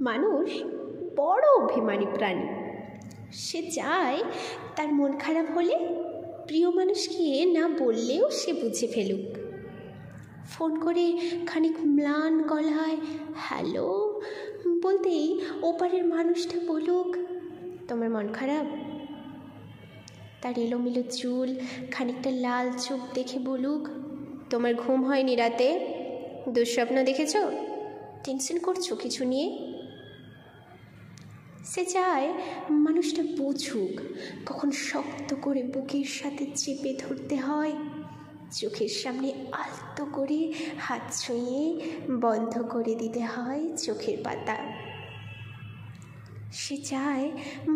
মানুষ বড় অভিমানী প্রাণী। সে চায় তার মন খারাপ হলে প্রিয় মানুষকে না বললেও সে বুঝে ফেলুক। ফোন করে খানিক ম্লান গলায় হ্যালো বলতেই ওপারের মানুষটা বলুক, তোমার মন খারাপ? তার এলোমেলো চুল, খানিকটা লাল চোখ দেখে বলুক, তোমার ঘুম হয়নি রাতে? দুঃস্বপ্ন দেখেছ? টেনশন করছো কিছু নিয়ে? সে চায় মানুষটা বুঝুক কখন শক্ত করে বুকের সাথে চেপে ধরতে হয়, চোখের সামনে আলতো করে হাত ছুঁয়ে বন্ধ করে দিতে হয় চোখের পাতা। সে চায়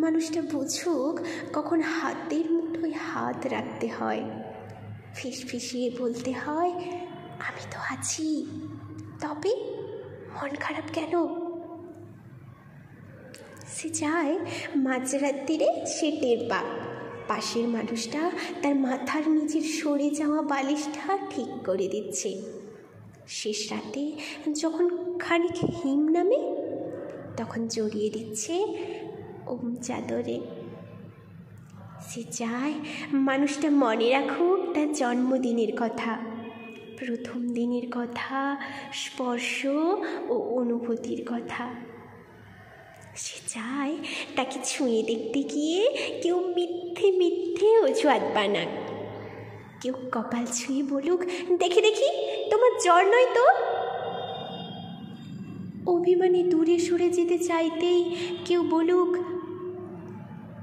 মানুষটা বুঝুক কখন হাতের মুঠোয় হাত রাখতে হয়, ফিসফিসিয়ে বলতে হয়, আমি তো আছি, তবে মন খারাপ কেন? সে চায় মাঝরাত্রিরে সে টের পাক পাশের মানুষটা তার মাথার নিচের সরে যাওয়া বালিশটা ঠিক করে দিচ্ছে। শেষ রাতে যখন খানিক হিম নামে তখন জড়িয়ে দিচ্ছে ওম চাদরে। সে চায় মানুষটা মনে রাখুক তার জন্মদিনের কথা, প্রথম দিনের কথা, স্পর্শ ও অনুভূতির কথা। সে চায় তাকে ছুঁয়ে দেখতে গিয়ে কেউ মিথ্যে মিথ্যে অজুহাত বানাক, কেউ কপাল ছুঁয়ে বলুক, দেখি দেখি তোমার জ্বর নয় তো। অভিমানে দূরে সরে যেতে চাইতেই কেউ বলুক,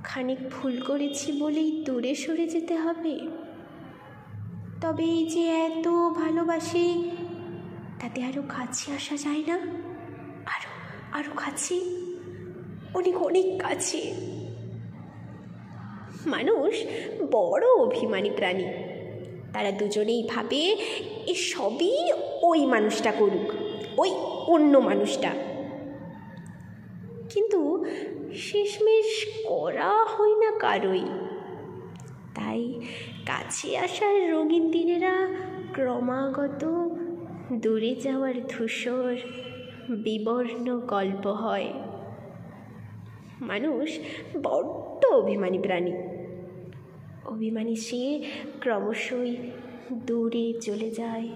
খানিক ভুল করেছি বলেই দূরে সরে যেতে হবে। তবে এই যে এত ভালোবাসি, তাতে আরো কাছে আসা যায় না? আরো আরো কাছে, অনেক অনেক কাছে। মানুষ বড় অভিমানী প্রাণী। তারা দুজনেই ভাবে এ সবই ওই মানুষটা করুক, ওই অন্য মানুষটা। কিন্তু শেষমেশ করা হয় না কারোই। তাই কাছে আসার রঙিন দিনেরা ক্রমাগত দূরে যাওয়ার ধূসর বিবর্ণ গল্প হয়। মানুষ বড্ড অভিমানী প্রাণী। অভিমানী সে ক্রমশই দূরে চলে যায়,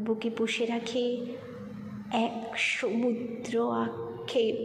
বুকে পুষে রাখে এক সমুদ্র আক্ষেপ।